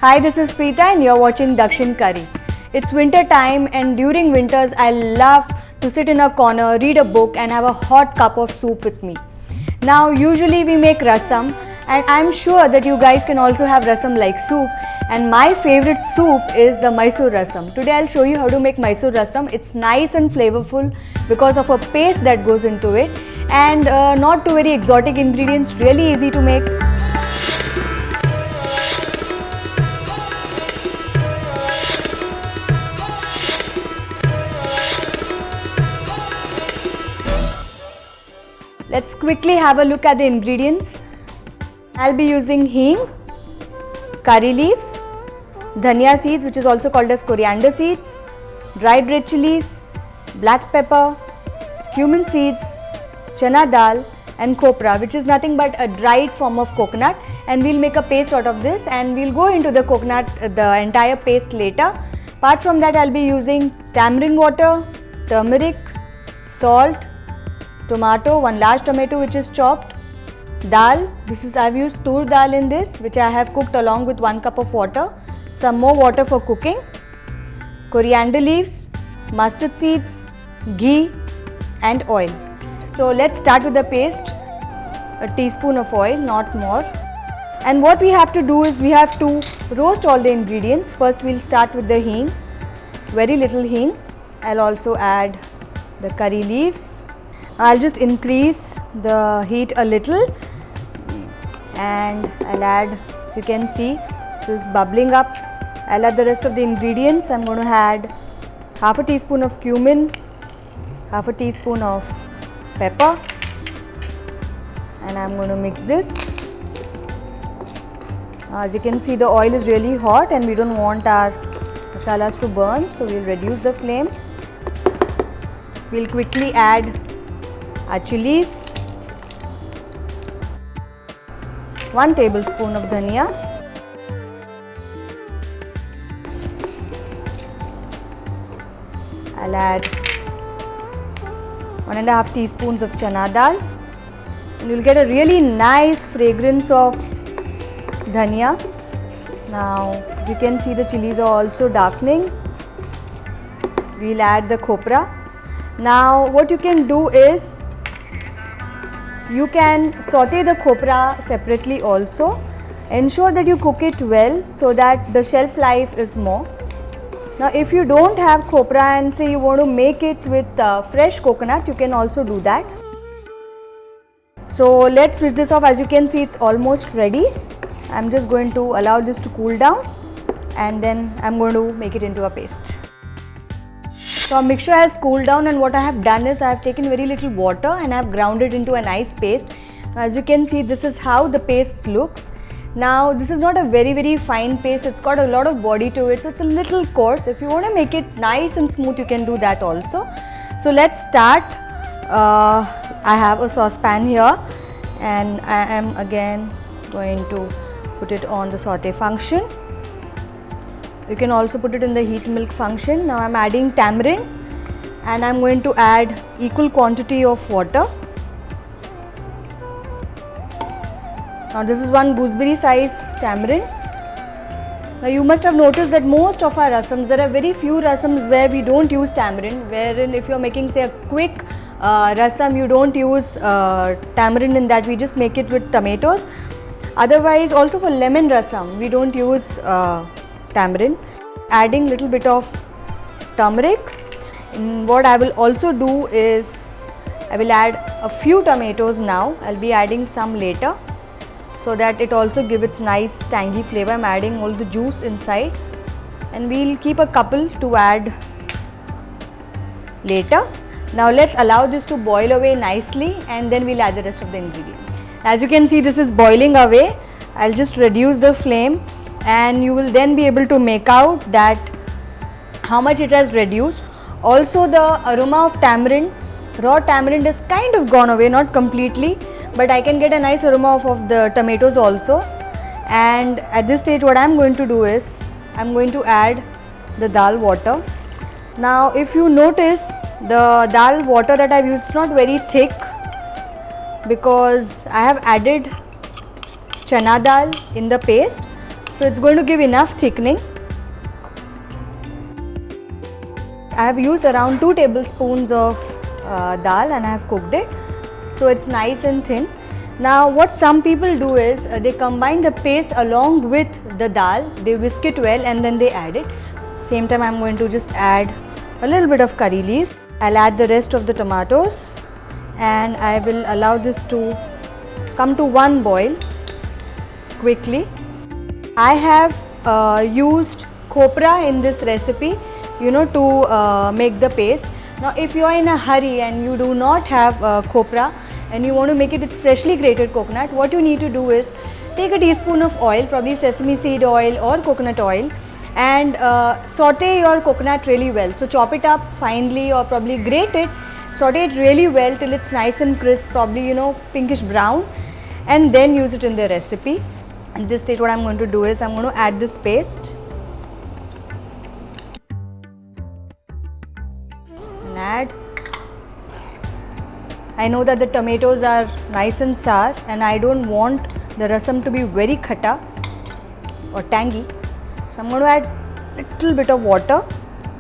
Hi, this is Preetha and you're watching Dakshin Curry. It's winter time and during winters I love to sit in a corner, read a book and have a hot cup of soup with me. Now usually we make rasam and I'm sure that you guys can also have rasam like soup, and my favorite soup is the Mysore Rasam. Today I'll show you how to make Mysore Rasam. It's nice and flavorful because of a paste that goes into it, and not too very exotic ingredients, really easy to make. Let's quickly have a look at the ingredients. I'll be using hing, curry leaves, dhania seeds which is also called as coriander seeds, dried red chillies, black pepper, cumin seeds, chana dal and khopra, which is nothing but a dried form of coconut, and we'll make a paste out of this and we'll go into the coconut, the entire paste later. Apart from that, I'll be using tamarind water, turmeric, salt, tomato, one large tomato which is chopped, dal, I've used Toor dal in this, which I have cooked along with 1 cup of water, some more water for cooking, coriander leaves, mustard seeds, ghee and oil. So let's start with the paste. A teaspoon of oil, not more. And what we have to do is we have to roast all the ingredients. First we'll start with the hing, very little hing. I'll also add the curry leaves. I'll just increase the heat a little and I'll add, as you can see, this is bubbling up. I'll add the rest of the ingredients. I'm going to add half a teaspoon of cumin, half a teaspoon of pepper, and I'm going to mix this. As you can see, the oil is really hot and we don't want our masalas to burn, so we'll reduce the flame. We'll quickly add our chillies, 1 tablespoon of dhania, I'll add 1.5 teaspoons of chana dal, and you'll get a really nice fragrance of dhania. Now, as you can see, the chilies are also darkening. We'll add the khopra. Now, what you can do is you can saute the khopra separately also. Ensure that you cook it well so that the shelf life is more. Now if you don't have khopra and say you want to make it with fresh coconut, you can also do that. So let's switch this off. As you can see, it's almost ready. I'm just going to allow this to cool down and then I'm going to make it into a paste. So our mixture has cooled down, and what I have done is I have taken very little water and I have ground it into a nice paste. As you can see, this is how the paste looks. Now this is not a very fine paste, it's got a lot of body to it, so it's a little coarse. If you want to make it nice and smooth, you can do that also. So let's start. I have a saucepan here and I am again going to put it on the saute function. You can also put it in the heat milk function. Now I'm adding tamarind and I'm going to add equal quantity of water. Now this is 1 gooseberry size tamarind. Now you must have noticed that most of our rasams, there are very few rasams where we don't use tamarind, wherein if you are making say a quick rasam, you don't use tamarind in that, we just make it with tomatoes. Otherwise also for lemon rasam, we don't use tamarind. Adding little bit of turmeric. And what I will also do is I will add a few tomatoes now. I'll be adding some later so that it also gives its nice tangy flavor. I'm adding all the juice inside, and we'll keep a couple to add later. Now let's allow this to boil away nicely and then we'll add the rest of the ingredients. As you can see, this is boiling away. I'll just reduce the flame and you will then be able to make out that how much it has reduced. Also the aroma of tamarind, raw tamarind is kind of gone away, not completely, but I can get a nice aroma of the tomatoes also. And at this stage what I am going to do is I am going to add the dal water. Now if you notice, the dal water that I have used is not very thick because I have added chana dal in the paste. So it's going to give enough thickening. I have used around 2 tablespoons of dal and I have cooked it. So it's nice and thin. Now what some people do is they combine the paste along with the dal, they whisk it well and then they add it. Same time I'm going to just add a little bit of curry leaves. I'll add the rest of the tomatoes and I will allow this to come to one boil quickly. I have used Khopra in this recipe, to make the paste. Now if you are in a hurry and you do not have Khopra and you want to make it with freshly grated coconut, what you need to do is take a teaspoon of oil, probably sesame seed oil or coconut oil, and saute your coconut really well. So chop it up finely or probably grate it, saute it really well till it's nice and crisp, probably pinkish brown, and then use it in the recipe. At this stage what I'm going to do is I'm going to add this paste and add. I know that the tomatoes are nice and sour and I don't want the rasam to be very khata or tangy. So I'm going to add a little bit of water.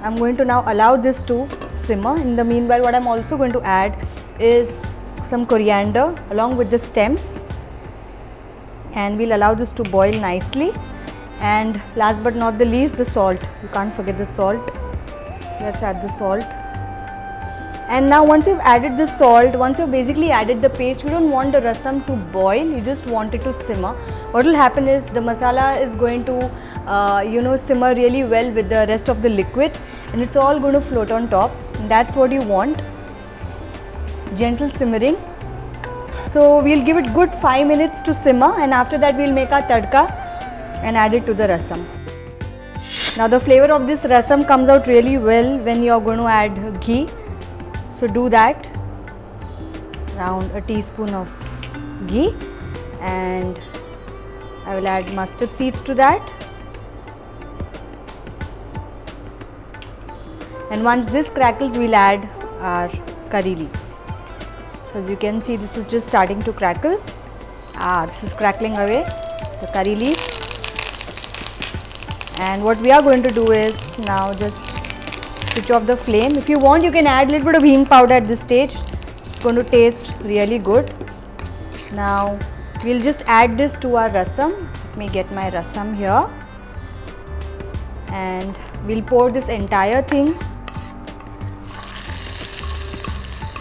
I'm going to now allow this to simmer. In the meanwhile, what I'm also going to add is some coriander along with the stems, and we'll allow this to boil nicely. And last but not the least, the salt. You can't forget the salt. So let's add the salt. And now once you've added the salt, once you've basically added the paste, you don't want the rasam to boil, you just want it to simmer. What will happen is the masala is going to simmer really well with the rest of the liquids and it's all going to float on top. And that's what you want, gentle simmering. So we'll give it good 5 minutes to simmer and after that we'll make our tadka and add it to the rasam. Now the flavor of this rasam comes out really well when you're going to add ghee. So do that, around a teaspoon of ghee, and I will add mustard seeds to that. And once this crackles, we'll add our curry leaves. So as you can see, this is just starting to crackle. This is crackling away, the curry leaves. And what we are going to do is now just switch off the flame. If you want, you can add a little bit of hing powder at this stage. It's going to taste really good. Now we'll just add this to our rasam. Let me get my rasam here. And we'll pour this entire thing.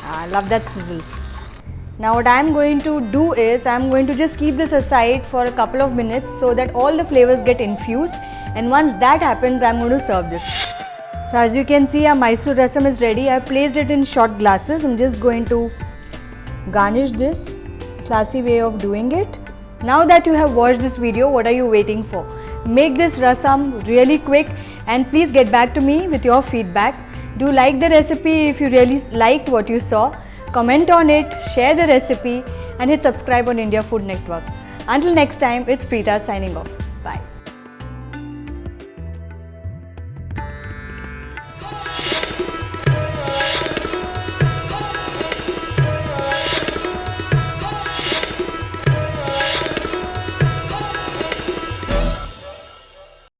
I love that sizzle. Now what I'm going to do is I'm going to just keep this aside for a couple of minutes so that all the flavors get infused, and once that happens, I'm going to serve this. So as you can see, our Mysore Rasam is ready. I've placed it in short glasses. I'm just going to garnish this. Classy way of doing it. Now that you have watched this video, what are you waiting for? Make this rasam really quick and please get back to me with your feedback. Do like the recipe if you really liked what you saw. Comment on it, share the recipe and hit subscribe on India Food Network. Until next time, it's Preetha signing off. Bye.